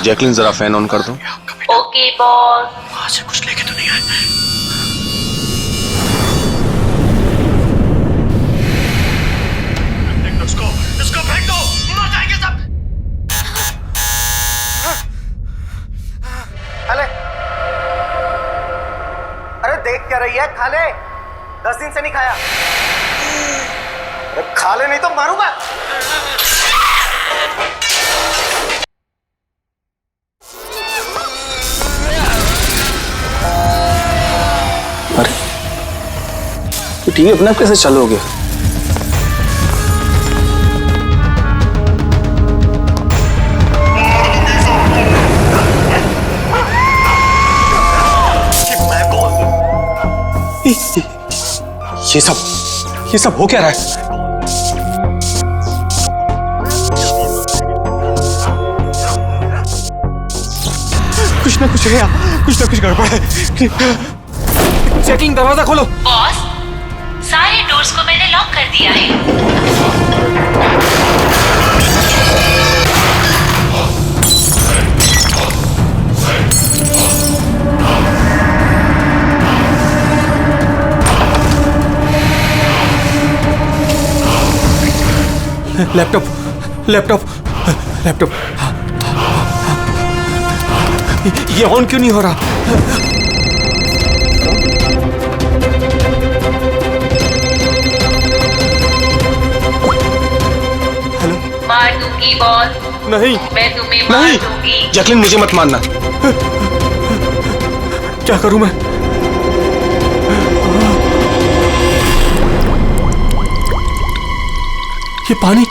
Jacqueline जरा fan on कर दो। Okay boss. वहां से कुछ लेके तो नहीं आए? इसको फेंक दो, मर जाएंगे सब। खाले, अरे देख क्या रही है? खाले, 10 दिन से नहीं खाया। अरे खा ले नहीं तो मारूंगा। अरे तो टीवी अपने आप कैसे चालू हो गया? ये सब हो क्या रहा है? कुछ ना कुछ है यहाँ, कुछ ना कुछ गड़बड़ है। चेकिंग, दरवाजा खोलो। बॉस, सारे डोर्स को मैंने लॉक कर दिया है। लैपटॉप लैपटॉप लैपटॉप ये ऑन क्यों नहीं हो रहा? हेलो? मार दूंगी बॉस, नहीं मैं तुम्हें मार नहीं, दूंगी। जैकलिन मुझे मत मारना। क्या करूं मैं? ये पानी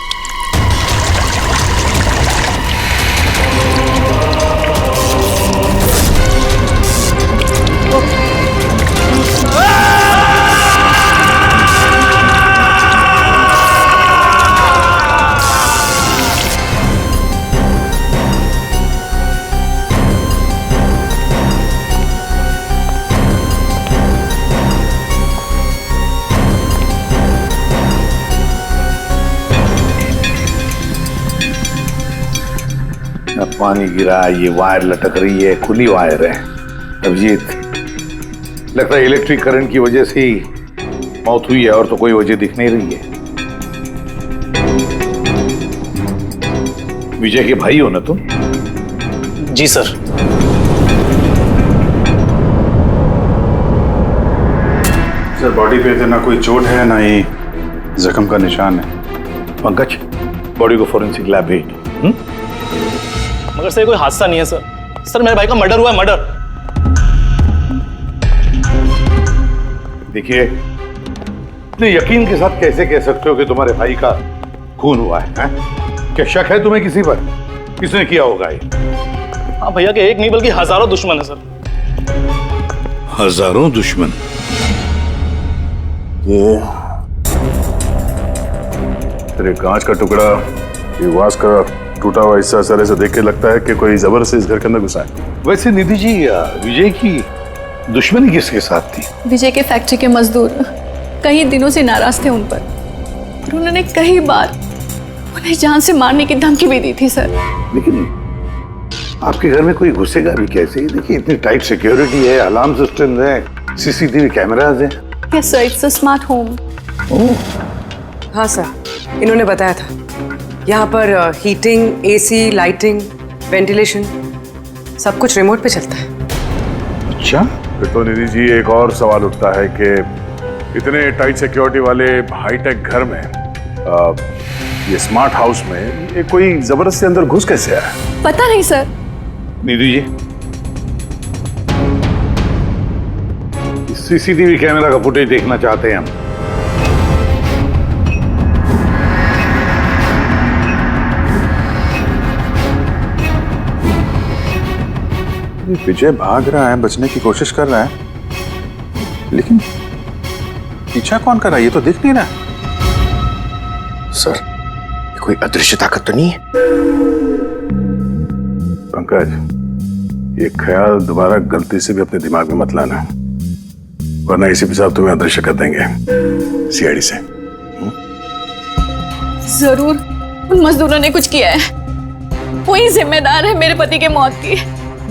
पानी गिरा, ये वायर लटक रही है, खुली वायर है। अभिजीत, लगता है इलेक्ट्रिक करंट की वजह से ही मौत हुई है, और तो कोई वजह दिख नहीं रही है। विजय के भाई हो ना तुम? जी सर। सर बॉडी पे ना कोई चोट है ना ही जख्म का निशान है। पंकज, बॉडी को फोरेंसिक लैब भेज दो। मगर सर कोई हादसा नहीं है सर। सर मेरे भाई का मर्डर हुआ है, मर्डर। देखिए, इतने यकीन के साथ कैसे कह सकते हो कि तुम्हारे भाई का खून हुआ है? क्या शक है तुम्हें किसी पर? किसने किया होगा ये? हाँ भैया के एक नहीं बल्कि हजारों दुश्मन है सर। हजारों दुश्मन? ये तेरे कांच का टुकड़ा, ये वास का टूटा हुआ हिस्सा सर ऐसे देख के लगता है कि कोई जबरदस्ती इस घर के अंदर घुसा है। वैसे निधि जी, विजय की दुश्मनी किसके साथ थी? विजय के फैक्ट्री के मजदूर कई दिनों से नाराज थे उन पर, और उन्होंने कई बार उन्हें जान से मारने की धमकी भी दी थी सर। लेकिन आपके घर में कोई घुसेगा भी कैसे? देखिए, इतनी टाइट सिक्योरिटी है, अलार्म सिस्टम है, सीसीटीवी कैमराज है। Yes sir, it's a smart home. हाँ सर, इन्होंने बताया था यहाँ पर हीटिंग, एसी, लाइटिंग, वेंटिलेशन सब कुछ रिमोट पे चलता है। अच्छा, फिर तो निधि जी एक और सवाल उठता है कि इतने टाइट सिक्योरिटी वाले हाईटेक घर में ये स्मार्ट हाउस में ये कोई जबरदस्ती अंदर घुस कैसे आया? पता नहीं sir. Nidhi ji, CCTV camera का फुटेज देखना चाहते हैं हम। विजय भाग रहा है, बचने की कोशिश कर रहा है, लेकिन पीछा कौन कर रहा है ये तो दिख नहीं रहा। सर, ये कोई अदृश्य ताकत तो नहीं है? पंकज, ये ख्याल दोबारा गलती से भी अपने दिमाग में मत लाना, वरना एसीपी साहब तुम्हें अदृश्य कर देंगे सीआईडी से। जरूर उन मजदूरों ने कुछ किया है, वही जिम्मेदार है मेरे पति के मौत की।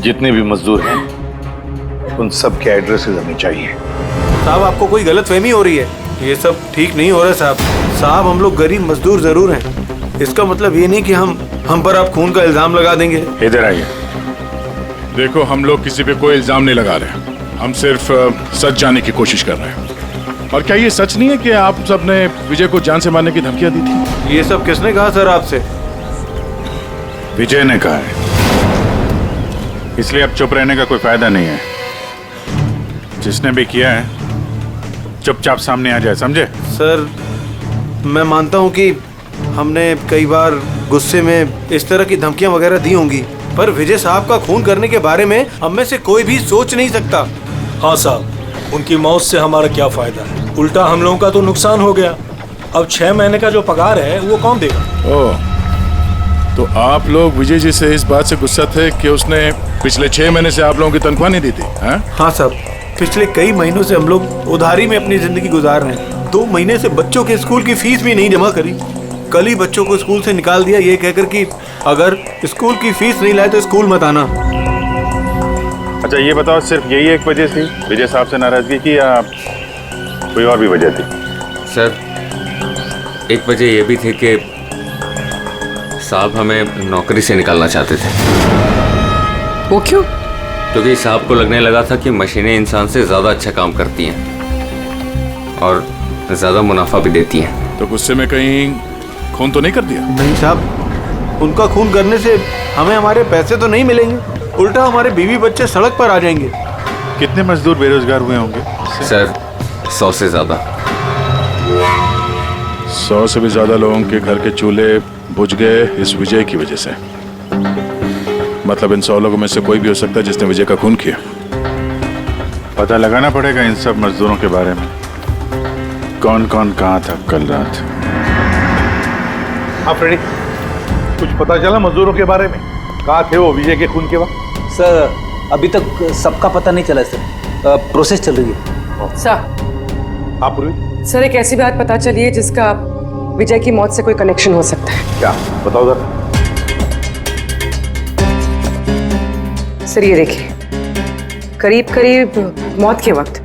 जितने भी मजदूर हैं उन सब के एड्रेसेस हमें चाहिए। साहब आपको कोई गलतफहमी हो रही है, ये सब ठीक नहीं हो रहा साहब। साहब हम लोग गरीब मजदूर जरूर हैं, इसका मतलब ये नहीं कि हम पर आप खून का इल्जाम लगा देंगे। इधर आइए। देखो, हम लोग किसी पे कोई इल्जाम नहीं लगा रहे, हम सिर्फ सच जानने की कोशिश कर रहे हैं। और क्या ये सच नहीं है कि आप सबने विजय को जान से मारने की धमकियां दी थी? ये सब किसने कहा सर आपसे? विजय ने कहा है, इसलिए अब चुप रहने का कोई फायदा नहीं है। जिसने भी किया है चुपचाप सामने आ जाए, समझे? सर मैं मानता हूँ कि हमने कई बार गुस्से में इस तरह की धमकियां वगैरह दी होंगी, पर विजय साहब का खून करने के बारे में हम में से कोई भी सोच नहीं सकता। हाँ साहब, उनकी मौत से हमारा क्या फायदा है, उल्टा हम लोगों का तो नुकसान हो गया। अब 6 महीने का जो पगार है वो कौन देगा? ओह, तो आप लोग विजय जी से इस बात से गुस्सा थे कि उसने पिछले 6 महीने से आप लोगों की तनख्वाह नहीं दी थी? हाँ साहब, पिछले कई महीनों से हम लोग उधारी में अपनी जिंदगी गुजार रहे हैं। 2 महीने से बच्चों के स्कूल की फीस भी नहीं जमा करी। कल ही बच्चों को स्कूल से निकाल दिया ये कहकर कि अगर स्कूल की फीस नहीं लाए तो स्कूल मत आना। अच्छा ये बताओ, सिर्फ यही एक वजह थी विजय साहब से नाराजगी की, या कोई और भी वजह थी? सर एक वजह यह भी थी कि साहब हमें नौकरी से निकालना चाहते थे। वो क्यों? क्योंकि साहब को लगने लगा था कि मशीनें इंसान से ज़्यादा अच्छा काम करती हैं और ज़्यादा मुनाफा भी देती हैं। तो गुस्से में कहीं खून तो नहीं कर दिया? नहीं साहब, उनका खून करने से हमें हमारे पैसे तो नहीं मिलेंगे, उल्टा हमारे बीवी बच्चे सड़क पर आ जाएंगे। कितने मजदूर बेरोजगार हुए होंगे? सर 100 से ज़्यादा। 100 से भी ज़्यादा लोगों के घर के चूल्हे बुझ गए इस विजय की वजह से। मतलब इन 100 लोगों में से कोई भी हो सकता है जिसने विजय का खून किया। पता लगाना पड़ेगा इन सब मजदूरों के बारे में, कौन कौन कहाँ था कल रात। हाँ फ्रेडी, कुछ पता चला मजदूरों के बारे में? कहाँ थे वो विजय के खून के वक्त? सर अभी तक सबका पता नहीं चला सर, प्रोसेस चल रही है। सर हाँ पूर्वी, सर एक ऐसी बात पता चली है जिसका विजय की मौत से कोई कनेक्शन हो सकता है। क्या बताओ जरा। सर ये देखिए, करीब करीब मौत के वक्त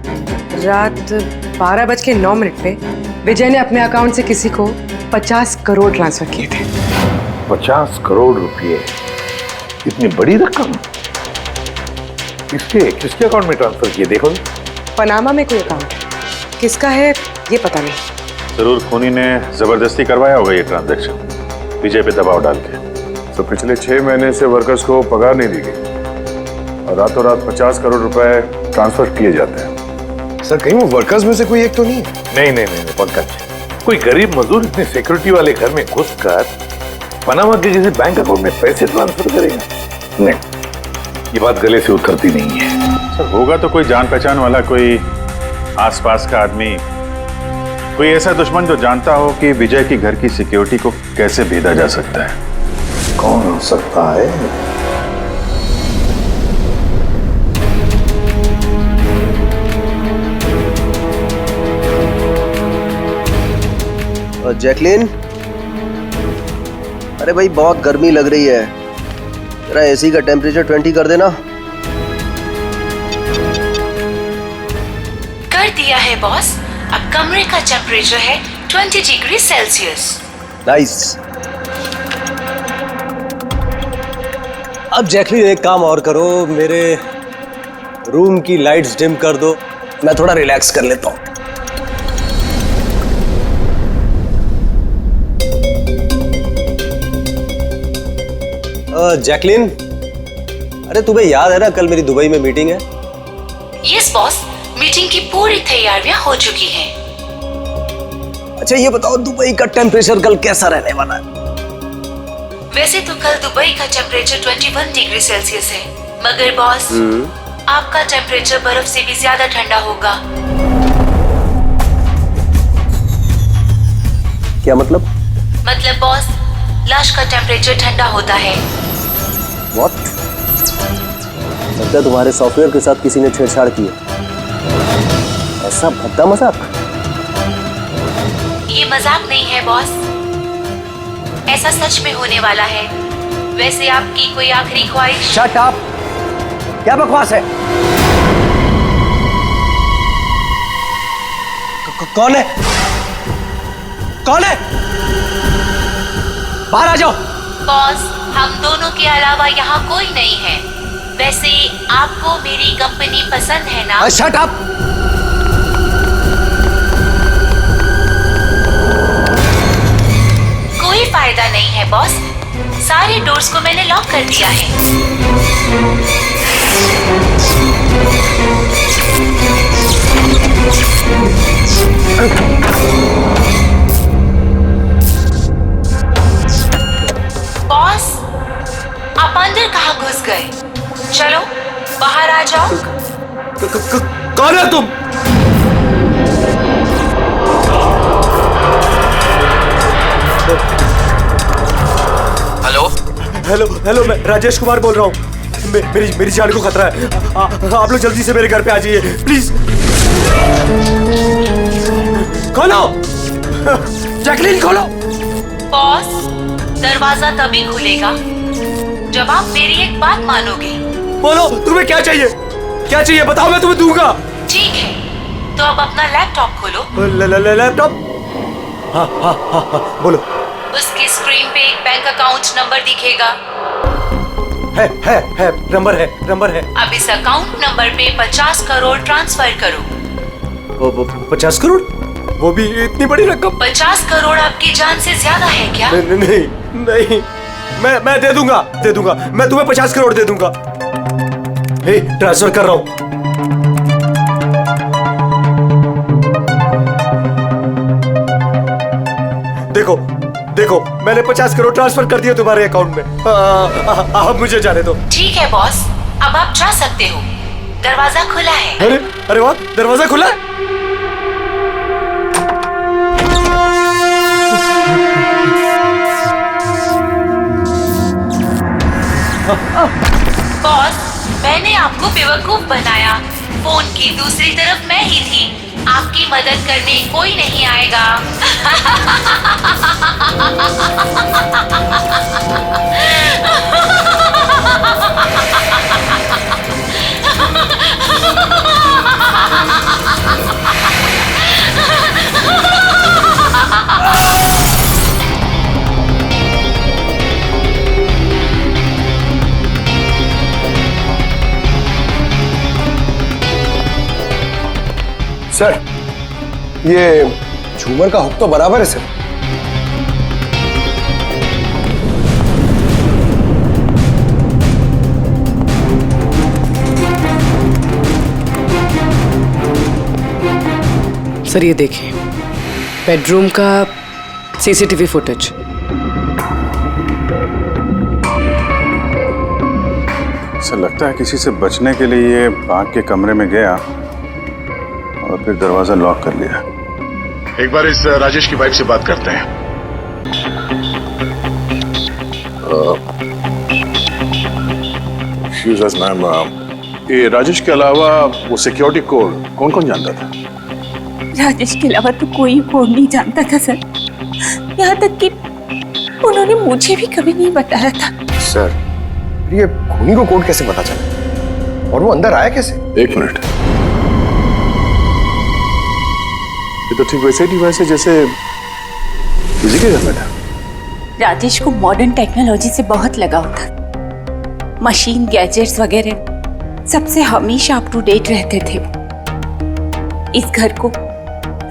रात 12:09 पे विजय ने अपने अकाउंट से किसी को 50 करोड़ ट्रांसफर किए थे। 50 करोड़ रुपए, इतनी बड़ी रकम किसके अकाउंट में ट्रांसफर किए? देखो, पनामा में कोई अकाउंट है, किसका है ये पता नहीं। जरूर खूनी ने जबरदस्ती करवाया होगा ये ट्रांजैक्शन, विजय पे दबाव डाल के। तो पिछले 6 महीने से वर्कर्स को पगार नहीं दी गई और रातों रात 50 करोड़ रुपए ट्रांसफर किए जाते हैं। सर कहीं वो वर्कर्स में से कोई एक तो नहीं है? नहीं पंकज, कोई गरीब मजदूर इतने सिक्योरिटी वाले घर में घुसकर पनामा के जैसे बैंक अकाउंट में पैसे ट्रांसफर करेगा? नहीं, ये बात गले से उतरती नहीं है। सर होगा तो कोई जान पहचान वाला, कोई आसपास का आदमी, कोई ऐसा दुश्मन जो जानता हो कि विजय की घर की सिक्योरिटी को कैसे भेदा जा सकता है। कौन हो सकता है? जैकलिन, अरे भाई बहुत गर्मी लग रही है, तेरा एसी का टेम्परेचर 20 कर देना। कर दिया है बॉस, अब कमरे का टेम्परेचर है 20 डिग्री सेल्सियस। नाइस। अब जैकलिन एक काम और करो, मेरे रूम की लाइट्स डिम कर दो, मैं थोड़ा रिलैक्स कर लेता हूँ। जैकलिन, अरे तुम्हें याद है ना कल मेरी दुबई में मीटिंग है? यस बॉस, मीटिंग की पूरी तैयारियां हो चुकी हैं। अच्छा ये बताओ दुबई का टेम्परेचर कल कैसा रहने वाला है? वैसे तो कल दुबई का टेम्परेचर 21 डिग्री सेल्सियस है, मगर बॉस आपका टेम्परेचर बर्फ से भी ज्यादा ठंडा होगा। क्या मतलब? मतलब बॉस, लाश का टेम्परेचर ठंडा होता है। What? लगता है तुम्हारे सॉफ्टवेयर के साथ किसी ने छेड़छाड़ की है। ऐसा भद्दा मजाक? ये मजाक नहीं है बॉस, ऐसा सच में होने वाला है। वैसे आपकी कोई आखिरी ख्वाहिश? Shut up! क्या बकवास है? कौन है? कौन है? बाहर आ जाओ। बॉस, हम दोनों के अलावा यहाँ कोई नहीं है। वैसे आपको मेरी कंपनी पसंद है ना? Shut up! कोई फायदा नहीं है बॉस, सारे डोर्स को मैंने लॉक कर दिया है। बॉस, आप अंदर कहाँ घुस गए? चलो बाहर आ जाओ। कौन है तुम? हेलो हेलो हेलो, मैं राजेश कुमार बोल रहा हूँ। मेरी जान को खतरा है। आप लोग जल्दी से मेरे घर पे आ जाइए प्लीज। खोलो जैकलीन, खोलो। बॉस, दरवाजा तभी खुलेगा जब आप मेरी एक बात मानोगे। बोलो तुम्हें क्या चाहिए? क्या चाहिए बताओ, मैं तुम्हें दूंगा। ठीक है, तो अब अपना लैपटॉप खोलो। लैपटॉप? हाँ हाँ हाँ हाँ, बोलो। उसकी स्क्रीन पे एक बैंक अकाउंट नंबर दिखेगा। है नंबर है। अब इस अकाउंट नंबर पे 50 करोड़ ट्रांसफर करो। वो 50 करोड़? वो भी इतनी बड़ी रकम? 50 करोड़ आपकी जान से ज्यादा है क्या? नहीं, मैं दे दूंगा। मैं तुम्हें 50 करोड़ दे दूंगा। हे, ट्रांसफर कर रहा हूं। देखो मैंने 50 करोड़ ट्रांसफर कर दिए तुम्हारे अकाउंट में। अब मुझे जाने दो। ठीक है बॉस, अब आप जा सकते हो। दरवाजा खुला है। अरे वाह, दरवाजा खुला है। बॉस, मैंने आपको बेवकूफ बनाया। फोन की दूसरी तरफ मैं ही थी। आपकी मदद करने कोई नहीं आएगा। सर, ये झूमर का हुक तो बराबर है सर। सर ये देखिए, बेडरूम का सीसीटीवी फुटेज। सर लगता है किसी से बचने के लिए ये बाग के कमरे में गया और फिर दरवाजा लॉक कर लिया। एक बार इस राजेश की वाइफ से बात करते हैं। मैम, ये राजेश के अलावा वो सिक्योरिटी कोड कौन कौन जानता था? राजेश के अलावा तो कोई कोड नहीं जानता था सर। यहाँ तक कि उन्होंने मुझे भी कभी नहीं बताया था। सर, ये खूनी को कोड कैसे पता चला और वो अंदर आया कैसे? एक मिनट, ये तो ठीक वैसे डिवाइस है जैसे विजय के घर में था। राजेश को मॉडर्न टेक्नोलॉजी से बहुत लगाव था। मशीन, गैजेट्स वगैरह सबसे हमेशा अप टू डेट रहते थे। इस घर को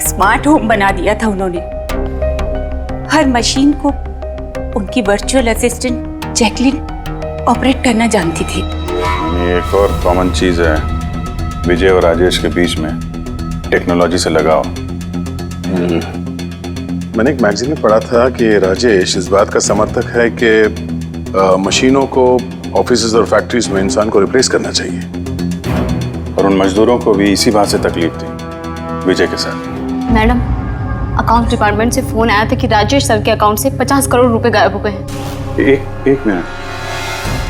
स्मार्ट होम बना दिया था उन्होंने। हर मशीन को उनकी वर्चुअल असिस्टेंट जैकलिन ऑपरेट करना जानती थी। एक और कॉमन चीज है विजय और राजेश के बीच में, टेक्नोलॉजी से लगाव। मैंने एक मैगजीन में पढ़ा था कि राजेश इस बात का समर्थक है कि मशीनों को ऑफिसेज और फैक्ट्रीज में इंसान को रिप्लेस करना चाहिए, और उन मजदूरों को भी इसी बात से तकलीफ थी विजय के साथ। मैडम, अकाउंट डिपार्टमेंट से फोन आया था कि राजेश सर के अकाउंट से 50 करोड़ रुपए गायब हो गए हैं। एक मिनट,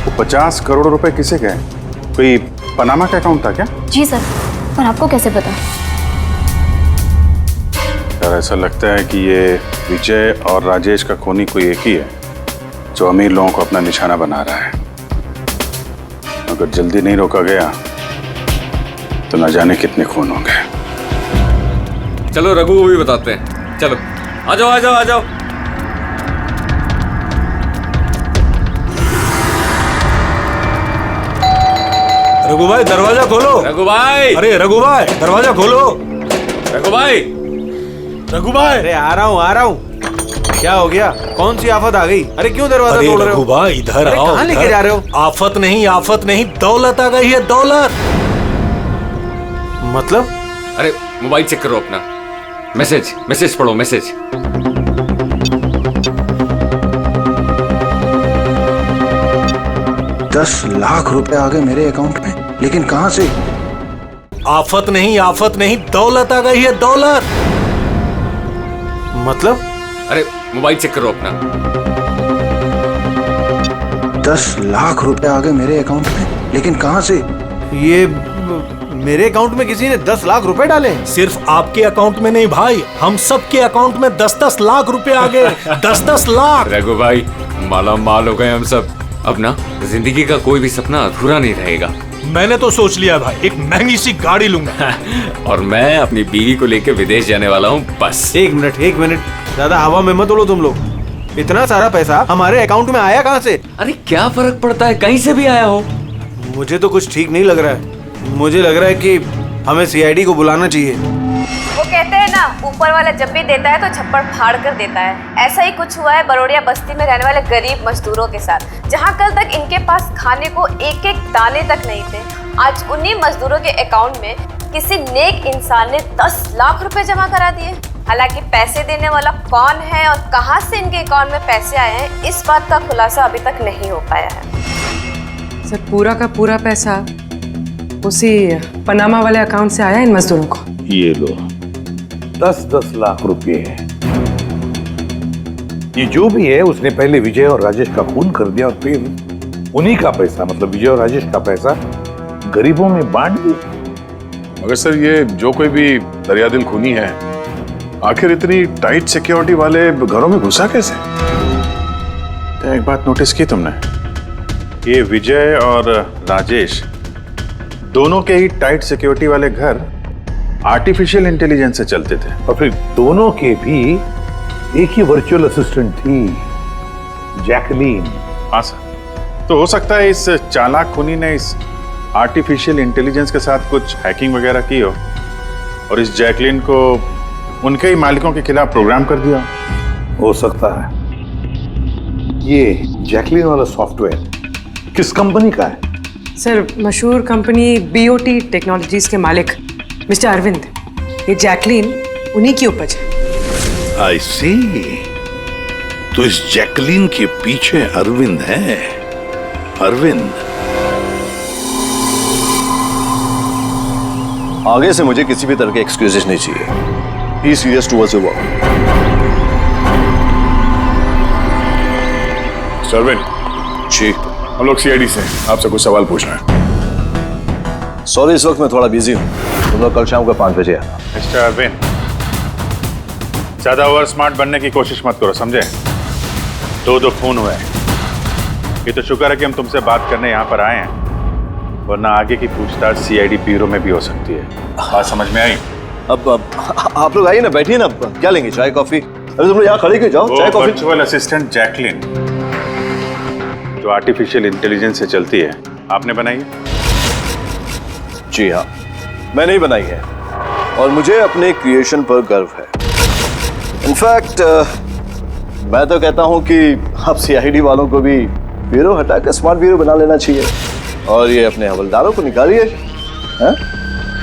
वो 50 करोड़ रुपए किसे गए? कोई पनामा का अकाउंट था क्या? जी सर, पर आपको कैसे पता? यार ऐसा लगता है कि ये विजय और राजेश का खूनी कोई एक ही है। तो अमीर लोगों को अपना निशाना बना रहा है। अगर जल्दी नहीं रोका गया तो न जाने कितने खून होंगे। चलो रघु को भी बताते हैं। चलो आ जाओ आ जाओ आ जाओ। रघु भाई दरवाजा खोलो। रघु भाई, अरे रघु भाई दरवाजा खोलो। रघु भाई, रघु भाई। अरे आ रहा हूँ। क्या हो गया? कौन सी आफत आ गई? अरे क्यों दरवाजा तोड़ रहे हो? रघु भाई इधर आओ। कहाँ लेके जा रहे हो? आफत नहीं दौलत आ गई है, दौलत। मतलब? अरे मोबाइल चेक करो अपना। मैसेज पढ़ो, मैसेज। 10 लाख रुपए आ गए मेरे अकाउंट में, लेकिन कहां से? आफत नहीं दौलत आ गई है, दौलत। मतलब? अरे मोबाइल चेक करो अपना। 10 लाख रुपए आ गए मेरे अकाउंट में, लेकिन कहां से? ये मेरे अकाउंट में किसी ने 10 लाख रुपए डाले? सिर्फ आपके अकाउंट में नहीं भाई, हम सब के अकाउंट में 10-10 लाख रुपए आ गए। 10-10 लाख। रघु भाई माला माल हो गए हम सब। अब ना जिंदगी का कोई भी सपना अधूरा नहीं रहेगा। मैंने तो सोच लिया भाई, एक महंगी सी गाड़ी लूंगा। और मैं अपनी बीवी को लेकर विदेश जाने वाला हूँ बस। एक मिनट, ज्यादा हवा में मत उड़ो तुम लोग। इतना सारा पैसा हमारे अकाउंट में आया कहाँ से? अरे क्या फर्क पड़ता है, कहीं से भी आया हो। मुझे तो कुछ ठीक नहीं लग रहा है। मुझे लग रहा है कि हमें सीआईडी को बुलाना चाहिए। वो कहते हैं ना, ऊपर वाला जब भी देता है तो छप्पड़ फाड़ कर देता है। ऐसा ही कुछ हुआ है बरोड़िया बस्ती में रहने वाले गरीब मजदूरों के साथ, जहां कल तक इनके पास खाने को एक एक दाने तक नहीं थे। आज उन्हीं मजदूरों के अकाउंट में किसी नेक इंसान ने 10 लाख रुपए जमा करा दिए। हालांकि पैसे देने वाला कौन है और कहां से इनके अकाउंट में पैसे आए हैं, इस बात का खुलासा अभी तक नहीं हो पाया है। सर पूरा का पूरा पैसा उसी पनामा वाले अकाउंट से आया इन मजदूरों को। ये लो 10-10 लाख रुपए है। ये जो भी है उसने पहले विजय और राजेश का खून कर दिया और फिर उन्हीं का पैसा, मतलब विजय और राजेश का पैसा गरीबों में बांट दिया। मगर सर ये जो कोई भी दरियादिल खूनी है, आखिर इतनी टाइट सिक्योरिटी वाले घरों में घुसा कैसे? एक बात नोटिस की तुमने? ये विजय और राजेश दोनों के ही टाइट सिक्योरिटी वाले घर आर्टिफिशियल इंटेलिजेंस से चलते थे, और फिर दोनों के भी एक ही वर्चुअल असिस्टेंट थी, जैकलीन। हाँ सर। तो हो सकता है इस चालाक खूनी ने इस आर्टिफिशियल इंटेलिजेंस के साथ कुछ हैकिंग वगैरह की हो और इस जैकलीन को उनके ही मालिकों के खिलाफ प्रोग्राम कर दिया। हो सकता है। ये जैकलीन वाला सॉफ्टवेयर किस कंपनी का है? सर मशहूर कंपनी बीओटी टेक्नोलॉजीज के मालिक मिस्टर अरविंद, ये जैकलीन उन्हीं की उपज है। आई सी। तो इस जैकलीन के पीछे अरविंद है। अरविंद। आगे से मुझे किसी भी तरह के एक्सक्यूजेस नहीं चाहिए। Be serious towards your work. Sarvin ji, हम लोग सीआईडी से आपसे कुछ सवाल पूछना है। सॉरी इस वक्त मैं थोड़ा बिजी हूँ। तुम लोग कल शाम को 5 बजे आना। मिस्टर अरविंद, ज्यादा ओवर स्मार्ट बनने की कोशिश मत करो, समझे? 2 खून हुए। ये तो शुक्र है कि हम तुमसे बात करने यहाँ पर आए हैं, वरना आगे की पूछताछ सीआईडी ब्यूरो में भी हो सकती है। बात समझ में आई? अब आप लोग आइए ना, बैठिए ना। क्या लेंगे, चाय कॉफी? अरे तुम लोग यहाँ खड़े क्यों? जाओ चाय कॉफी। वर्चुअल असिस्टेंट जैकलीन जो आर्टिफिशियल इंटेलिजेंस से चलती है, आपने बनाई है? जी हाँ, मैंने ही बनाई है और मुझे अपने क्रिएशन पर गर्व है। इनफैक्ट मैं तो कहता हूँ कि आप सीआईडी वालों को भी ब्यूरो हटाकर स्मार्ट ब्यूरो बना लेना चाहिए और ये अपने हवलदारों को निकालिए, हैं?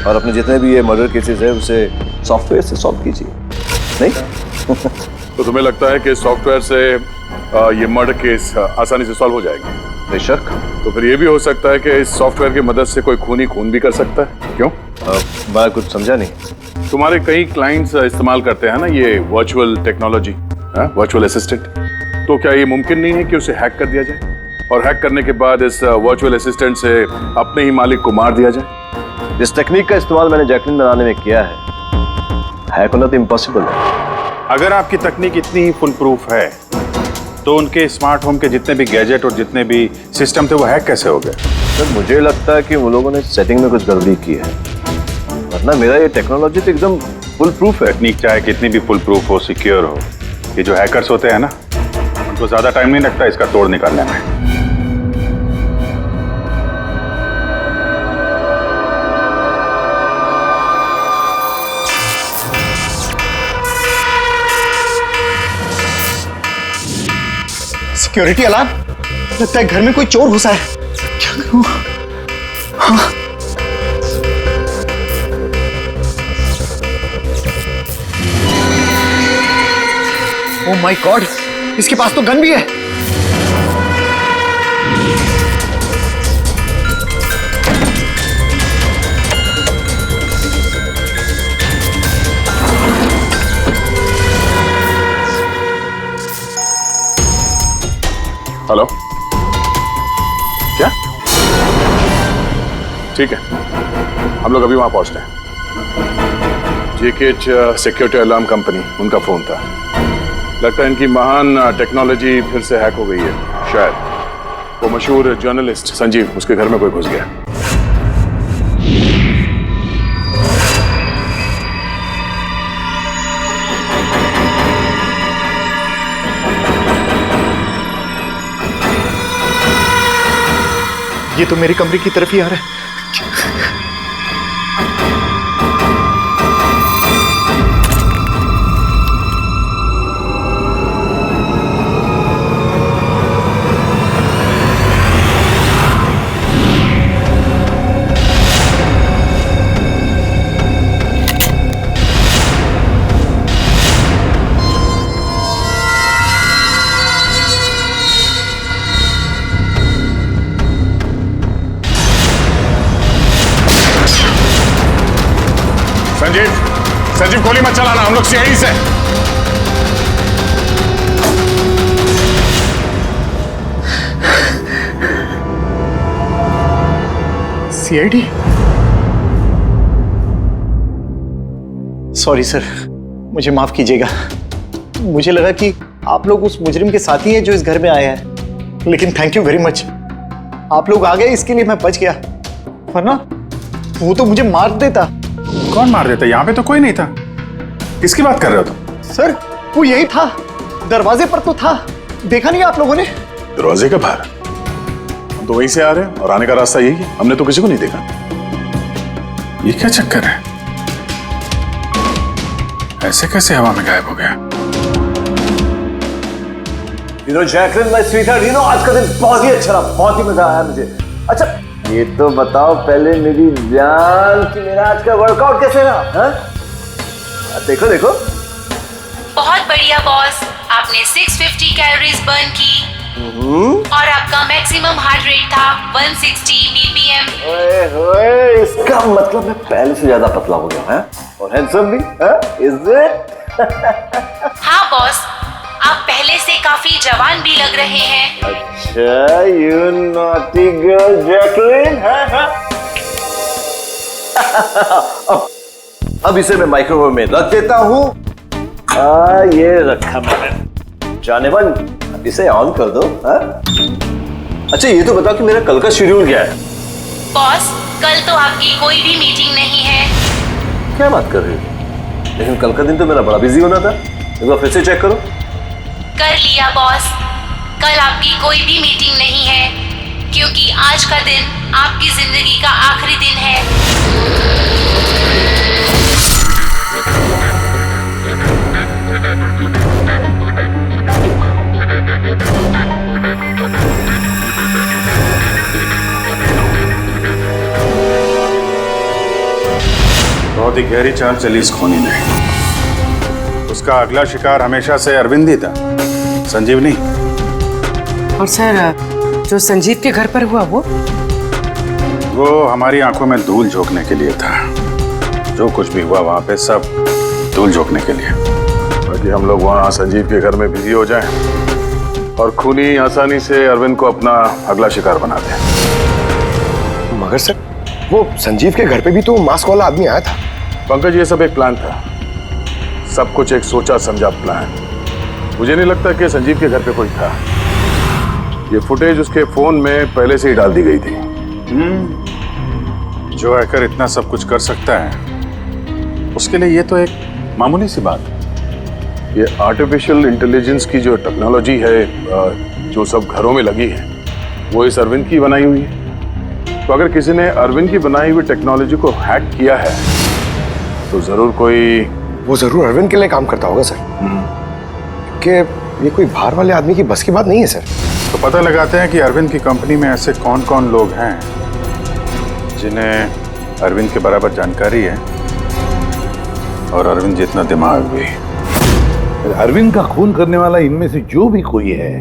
और अपने जितने भी ये मर्डर केसेस है उसे सॉफ्टवेयर से सॉल्व कीजिए। नहीं? तो तुम्हें लगता है कि सॉफ्टवेयर से ये मर्डर केस आसानी से सॉल्व हो जाएगी? बेशक। तो फिर ये भी हो सकता है कि इस सॉफ्टवेयर की मदद से कोई खूनी खून भी कर सकता है। क्यों? मैं कुछ समझा नहीं। तुम्हारे कई क्लाइंट्स इस्तेमाल करते हैं ना ये वर्चुअल टेक्नोलॉजी, वर्चुअल असिस्टेंट। तो क्या ये मुमकिन नहीं है कि उसे हैक कर दिया जाए और हैक करने के बाद इस वर्चुअल असिस्टेंट से अपने ही मालिक को मार दिया जाए? जिस टेक्निक का इस्तेमाल मैंने जैकलीन बनाने में किया है, हैक होना तो इम्पॉसिबल है। अगर आपकी तकनीक इतनी ही फुल प्रूफ है तो उनके स्मार्ट होम के जितने भी गैजेट और जितने भी सिस्टम थे वो हैक कैसे हो गए? सर मुझे लगता है कि वो लोगों ने सेटिंग में कुछ गड़बड़ी की है, वरना मेरा ये टेक्नोलॉजी तो एकदम फुल प्रूफ है। टेक्निक चाहे कितनी भी फुल प्रूफ हो, सिक्योर हो, ये जो हैकर्स होते हैं ना, उनको ज्यादा टाइम नहीं लगता इसका तोड़ निकालने में। सिक्योरिटी अलार्म, लगता है घर में कोई चोर घुसा है। क्या करूं? हाँ। ओह माय गॉड, इसके पास तो गन भी है। हेलो, क्या? ठीक है, हम लोग अभी वहां पहुंचते हैं। जेकेएच सिक्योरिटी अलार्म कंपनी, उनका फोन था। लगता है इनकी महान टेक्नोलॉजी फिर से हैक हो गई है। शायद वो मशहूर जर्नलिस्ट संजीव, उसके घर में कोई घुस गया। ये तो मेरे कमरे की तरफ ही आ रहा है। संजीव गोली मत चलाना, हम लोग सीआईडी से। सीआईडी? सॉरी सर, मुझे माफ कीजिएगा। मुझे लगा कि आप लोग उस मुजरिम के साथी हैं जो इस घर में आए हैं, लेकिन थैंक यू वेरी मच, आप लोग आ गए, इसके लिए मैं बच गया, वरना वो तो मुझे मार देता। कौन मार देता? यहाँ पे तो कोई नहीं था। किसकी बात कर रहे हो तुम? सर वो यही था, दरवाजे पर तो था, देखा नहीं आप लोगों ने? दरवाजे के बाहर? हम तो वहीं से आ रहे हैं और आने का रास्ता यही है, हमने तो किसी को नहीं देखा। ये क्या चक्कर है? ऐसे कैसे हवा में गायब हो गया? जैकलिन माय स्वीटहार्ट, आज का दिन बहुत ही अच्छा रहा, बहुत ही मजा आया मुझे। अच्छा ये तो बताओ पहले मेरी जान कि मेरा आज का वर्कआउट कैसे रहा? हाँ? देखो देखो। बहुत बढ़िया बॉस, आपने 650 कैलोरीज बर्न की और आपका मैक्सिमम हार्ट रेट था 160 बीपीएम। ओए होए, इसका मतलब मैं पहले से ज्यादा पतला हो गया है और हैंडसम भी, इज इट? हाँ बॉस, आप पहले से काफी जवान भी लग रहे हैं। अच्छा, यू नॉटी गर्ल जैकलिन। अब इसे मैं माइक्रोवेव में रख देता हूँ। ये रखा मैंने। जाने मन, अब इसे ऑन कर दो। अच्छा ये तो बताओ कि मेरा कल का शेड्यूल क्या है? बॉस, कल तो आपकी कोई भी मीटिंग नहीं है। क्या बात कर रही हो? लेकिन कल का दिन तो मेरा बड़ा बिजी होना था। एक बार फिर से चेक करो। कर लिया बॉस, कल आपकी कोई भी मीटिंग नहीं है, क्योंकि आज का दिन आपकी जिंदगी का आखिरी दिन है। बहुत ही गहरी चाल चली इस खूनी ने। उसका अगला शिकार हमेशा से अरविंद ही था, संजीव नहीं। और सर, जो संजीव के घर पर हुआ वो हमारी आंखों में धूल झोंकने के लिए था। जो कुछ भी हुआ वहां पे सब धूल झोंकने के लिए, ताकि हम लोग वहां संजीव के घर में बिजी हो जाएं और खूनी आसानी से अरविंद को अपना अगला शिकार बना दे। मगर सर, वो संजीव के घर पे भी तो मास्क वाला आदमी आया था। पंकज, ये सब एक प्लान था, सब कुछ एक सोचा समझा प्लान। मुझे नहीं लगता कि संजीव के घर पे कोई था। ये फुटेज उसके फोन में पहले से ही डाल दी गई थी। जो हैकर इतना सब कुछ कर सकता है उसके लिए ये तो एक मामूली सी बात है। ये आर्टिफिशियल इंटेलिजेंस की जो टेक्नोलॉजी है जो सब घरों में लगी है वो इस अरविंद की बनाई हुई है। तो अगर किसी ने अरविंद की बनाई हुई टेक्नोलॉजी को हैक किया है तो जरूर वो जरूर अरविंद के लिए काम करता होगा सर, कि ये कोई बाहर वाले आदमी की बस की बात नहीं है सर। तो पता लगाते हैं कि अरविंद की कंपनी में ऐसे कौन कौन लोग हैं जिन्हें अरविंद के बराबर जानकारी है और अरविंद जितना दिमाग भी। अरविंद का खून करने वाला इनमें से जो भी कोई है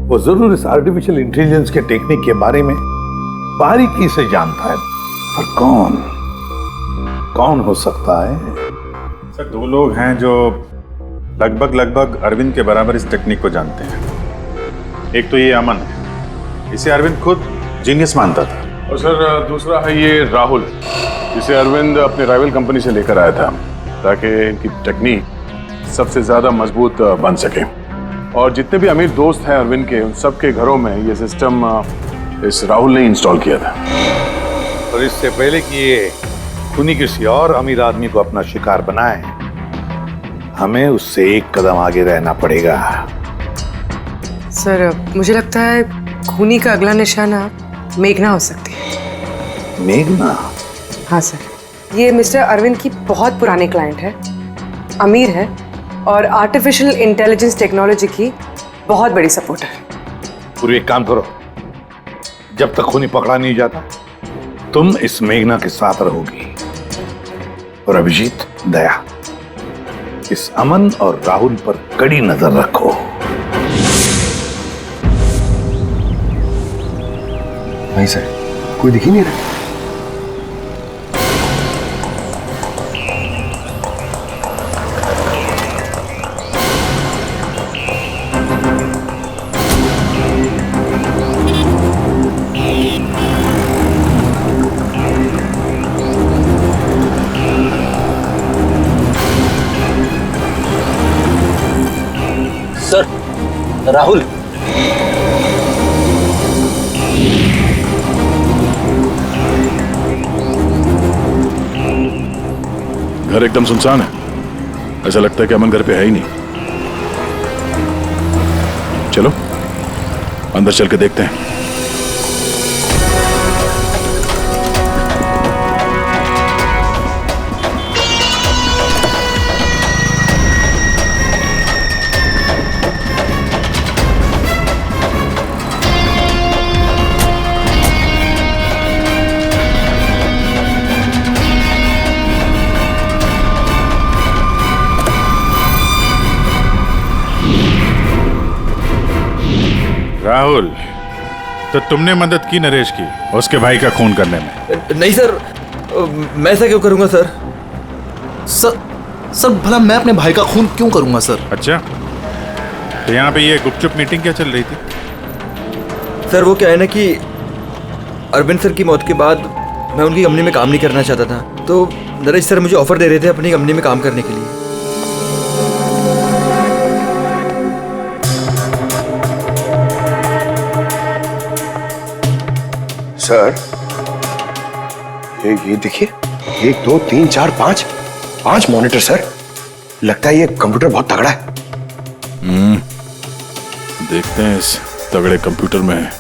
वो जरूर इस आर्टिफिशियल इंटेलिजेंस के टेक्निक के बारे में बारीकी से जानता है। पर कौन हो सकता है? सर 2 लोग हैं जो लगभग अरविंद के बराबर इस टेक्निक को जानते हैं। एक तो ये अमन है, इसे अरविंद खुद जीनियस मानता था। और सर दूसरा है ये राहुल, जिसे अरविंद अपने राइवल कंपनी से लेकर आया था ताकि इनकी टेक्निक सबसे ज्यादा मजबूत बन सके। और जितने भी अमीर दोस्त हैं अरविंद के, उन सबके घरों में ये सिस्टम इस राहुल ने इंस्टॉल किया था। और इससे पहले कि ये खूनी किसी और अमीर आदमी को अपना शिकार बनाए, हमें उससे एक कदम आगे रहना पड़ेगा। सर मुझे लगता है खूनी का अगला निशाना मेघना हो सकती है। मेघना? हाँ सर, ये मिस्टर अरविंद की बहुत पुरानी क्लाइंट है, अमीर है और आर्टिफिशियल इंटेलिजेंस टेक्नोलॉजी की बहुत बड़ी सपोर्टर। पूरी एक काम करो, जब तक खूनी पकड़ा नहीं जाता तुम इस मेघना के साथ रहोगी। और अभिजीत, दया, इस अमन और राहुल पर कड़ी नजर रखो। नहीं सर, कोई दिख ही नहीं रहा। सर, राहुल। घर एकदम सुनसान है, ऐसा लगता है कि अमन घर पे है ही नहीं। चलो अंदर चल के देखते हैं। राहुल, तो तुमने मदद की नरेश की उसके भाई का खून करने में? नहीं सर, मैं ऐसा क्यों करूंगा सर? सर भला मैं अपने भाई का खून क्यों करूंगा सर? अच्छा, तो यहाँ पे ये गुपचुप मीटिंग क्या चल रही थी? सर वो क्या है ना कि अरविंद सर की मौत के बाद मैं उनकी कंपनी में काम नहीं करना चाहता था, तो नरेश सर मुझे ऑफर दे रहे थे अपनी कंपनी में काम करने के लिए। सर ये देखिए, 1 2 3 4 5 मॉनिटर सर। लगता है ये कंप्यूटर बहुत तगड़ा है। देखते हैं इस तगड़े कंप्यूटर में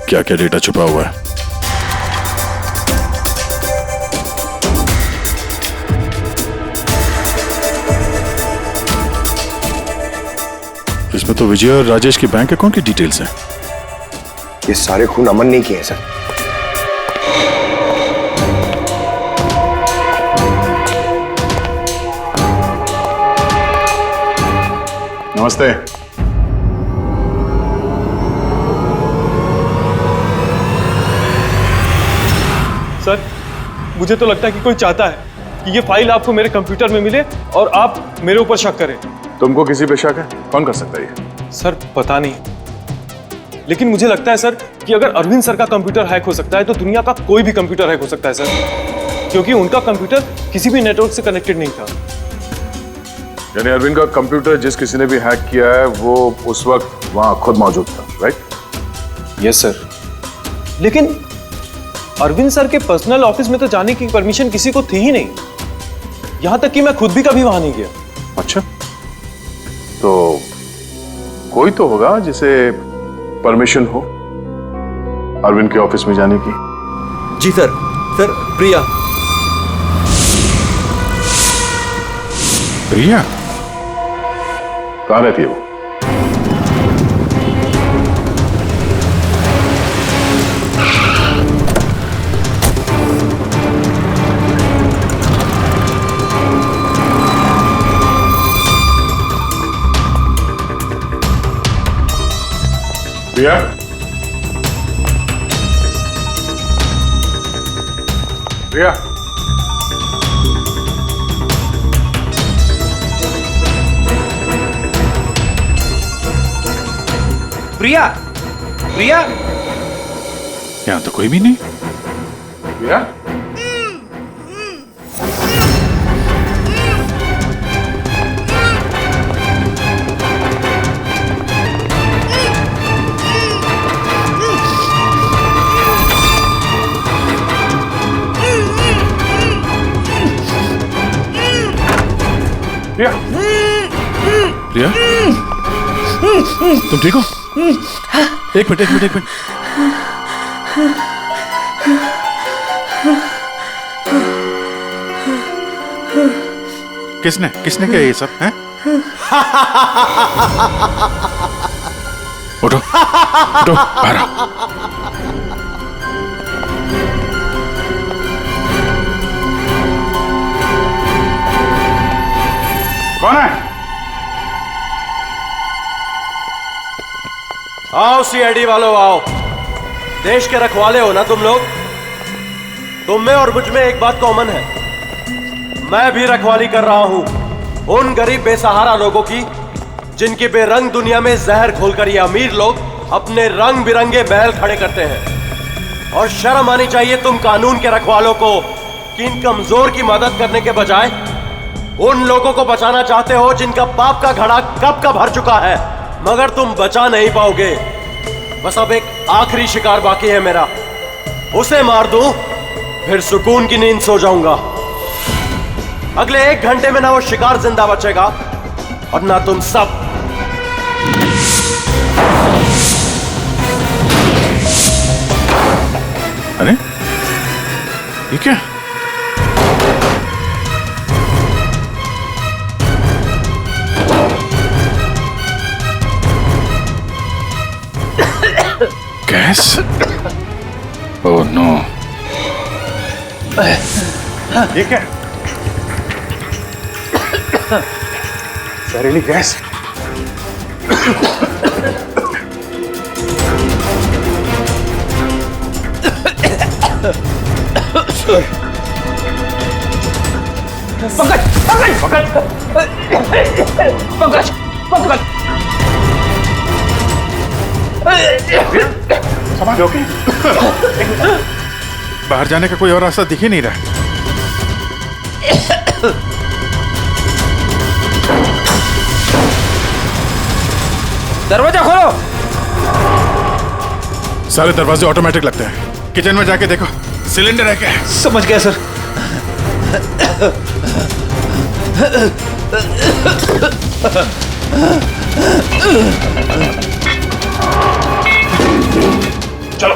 क्या क्या डेटा छुपा हुआ है। इसमें तो विजय और राजेश की बैंक अकाउंट की डिटेल्स हैं। ये सारे खून अमन नहीं किए हैं सर। नमस्ते। सर मुझे तो लगता है कि कोई चाहता है कि ये फाइल आपको मेरे कंप्यूटर में मिले और आप मेरे ऊपर शक करें। तुमको किसी पे शक है? कौन कर सकता है ये? सर पता नहीं, लेकिन मुझे लगता है सर कि अगर अरविंद सर का कंप्यूटर हैक हो सकता है तो दुनिया का कोई भी कंप्यूटर हैक हो सकता है सर, क्योंकि उनका कंप्यूटर किसी भी नेटवर्क से कनेक्टेड नहीं था। यानी अरविंद का कंप्यूटर जिस किसी ने भी हैक किया है वो उस वक्त वहां खुद मौजूद था, राइट? Yes sir. लेकिन अरविंद सर के पर्सनल ऑफिस में तो जाने की परमिशन किसी को थी ही नहीं, यहां तक कि मैं खुद भी कभी वहां नहीं गया। अच्छा, तो कोई तो होगा जिसे परमिशन हो अरविंद के ऑफिस में जाने की। जी सर। सर, प्रिया। प्रिया कहाँ रहती है वो? प्रिया? प्रिया? प्रिया, प्रिया, यहाँ तो कोई भी नहीं। प्रिया? प्रिया? प्रिया? तुम ठीक हो? एक मिनट। किसने किया ये सब है? उठो बाहर आओ। कौन है? आओ सीआईडी वालों आओ। देश के रखवाले हो ना तुम लोग। तुम में और मुझ में एक बात कॉमन है, मैं भी रखवाली कर रहा हूं उन गरीब बेसहारा लोगों की जिनकी बेरंग दुनिया में जहर खोलकर ये अमीर लोग अपने रंग बिरंगे महल खड़े करते हैं। और शर्म आनी चाहिए तुम कानून के रखवालों को कि इन कमजोर की मदद करने के बजाय उन लोगों को बचाना चाहते हो जिनका पाप का घड़ा कब का भर चुका है, मगर तुम बचा नहीं पाओगे। बस अब एक आखिरी शिकार बाकी है मेरा, उसे मार दूं फिर सुकून की नींद सो जाऊंगा। अगले 1 घंटे में ना वो शिकार जिंदा बचेगा और ना तुम सब। अरे ये क्या? गैस? Oh no. ये क्या? जहरीली गैस। पंकज समाज ओके? बाहर जाने का कोई और रास्ता दिख ही नहीं रहा। दरवाजा खोलो। सारे दरवाजे ऑटोमेटिक लगते हैं। किचन में जाके देखो सिलेंडर है क्या? समझ गया सर। चलो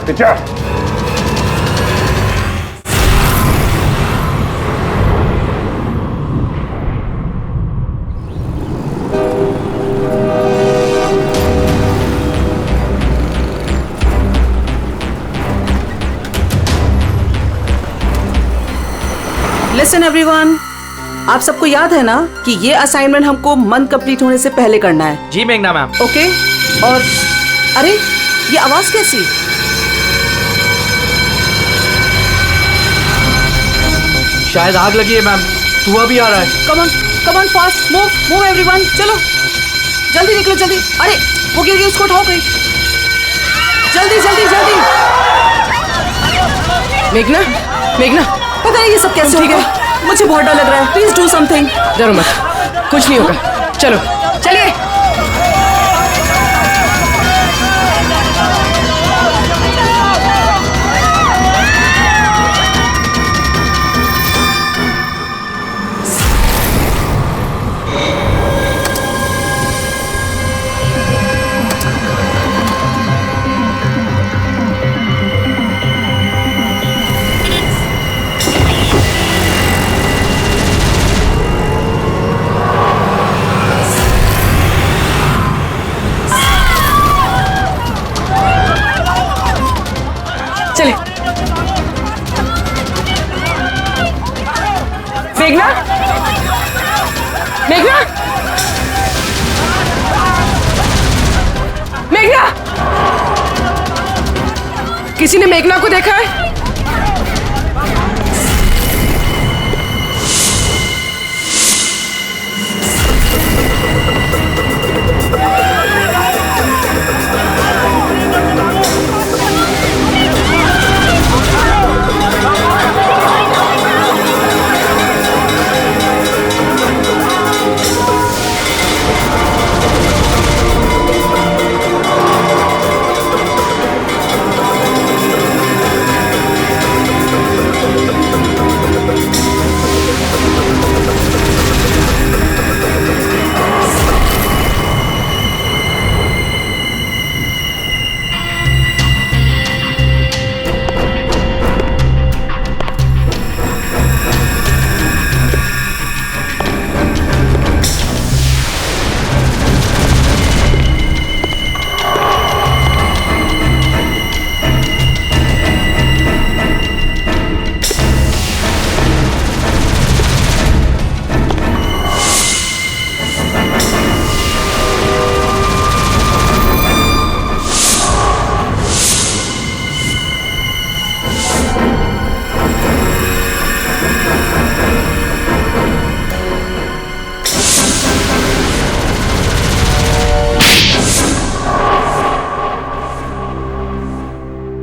पीछे। लिसन एवरीवन, आप सबको याद है ना कि ये असाइनमेंट हमको मंथ कंप्लीट होने से पहले करना है। जी मेघना मैम। ओके। और अरे ये आवाज कैसी? शायद आग लगी है मैम, धुआं भी आ रहा है। Come on fast, move everyone, चलो जल्दी निकलो जल्दी। अरे वो गिर गई, उसको उठाओ कहीं। जल्दी। मेघना पता नहीं ये सब कैसे हो गया। मुझे बहुत डर लग रहा है, प्लीज डू समथिंग। डरो मत, कुछ नहीं होगा, चलो चलिए। चले। मेघना, मेघना, मेघना, किसी ने मेघना को देखा है?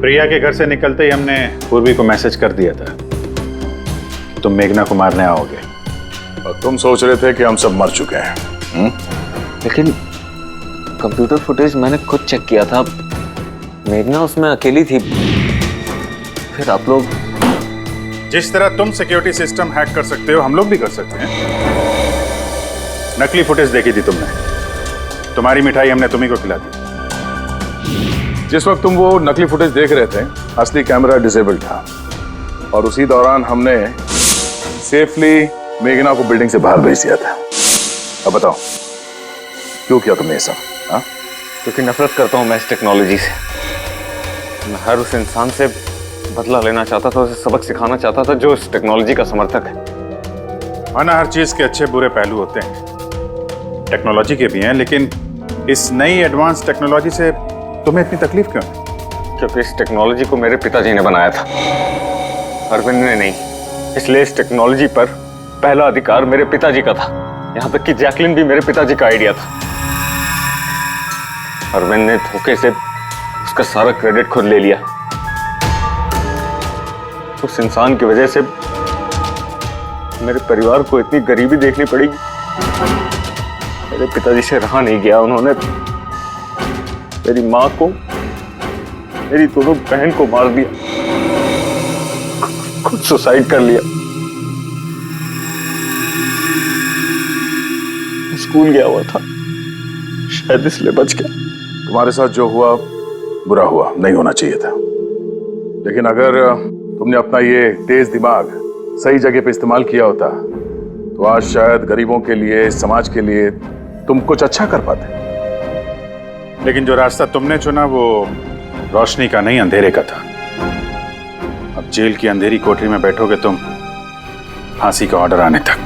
प्रिया के घर से निकलते ही हमने पूर्वी को मैसेज कर दिया था कि तुम मेघना को मारने आओगे, और तुम सोच रहे थे कि हम सब मर चुके हैं। लेकिन कंप्यूटर फुटेज मैंने खुद चेक किया था, मेघना उसमें अकेली थी। फिर आप लोग जिस तरह तुम सिक्योरिटी सिस्टम हैक कर सकते हो, हम लोग भी कर सकते हैं। नकली फुटेज देखी थी तुमने, तुम्हारी मिठाई हमने तुम्ही को खिला दी। जिस वक्त तुम वो नकली फुटेज देख रहे थे, असली कैमरा डिसेबल था, और उसी दौरान हमने सेफली मेघना को बिल्डिंग से बाहर भेज दिया था। अब बताओ क्यों किया तुमने ये सब? हाँ, क्योंकि नफरत करता हूं मैं इस टेक्नोलॉजी से। मैं हर उस इंसान से बदला लेना चाहता था, उसे सबक सिखाना चाहता था जो इस टेक्नोलॉजी का समर्थक है। माना हर चीज के अच्छे बुरे पहलू होते हैं, टेक्नोलॉजी के भी हैं, लेकिन इस नई एडवांस टेक्नोलॉजी से तुम्हें इतनी तकलीफ क्यों है? क्योंकि इस टेक्नोलॉजी को मेरे पिताजी ने बनाया था, अरविंद ने नहीं। इसलिए इस टेक्नोलॉजी पर पहला अधिकार मेरे पिताजी का था। यहाँ तक कि जैकलिन भी मेरे पिताजी का आइडिया था। अरविंद ने धोखे से उसका सारा क्रेडिट खुद ले लिया। उस इंसान की वजह से मेरे परिवार को इतनी गरीबी देखनी पड़ेगी। मेरे पिताजी से रहा नहीं गया, उन्होंने मेरी माँ को, मेरी दोनों बहन को मार दिया, खुद सुसाइड कर लिया। स्कूल गया हुआ था, शायद इसलिए बच गया। तुम्हारे साथ जो हुआ बुरा हुआ, नहीं होना चाहिए था। लेकिन अगर तुमने अपना ये तेज दिमाग सही जगह पे इस्तेमाल किया होता तो आज शायद गरीबों के लिए, समाज के लिए तुम कुछ अच्छा कर पाते। लेकिन जो रास्ता तुमने चुना वो रोशनी का नहीं, अंधेरे का था। अब जेल की अंधेरी कोठरी में बैठोगे तुम फांसी का ऑर्डर आने तक।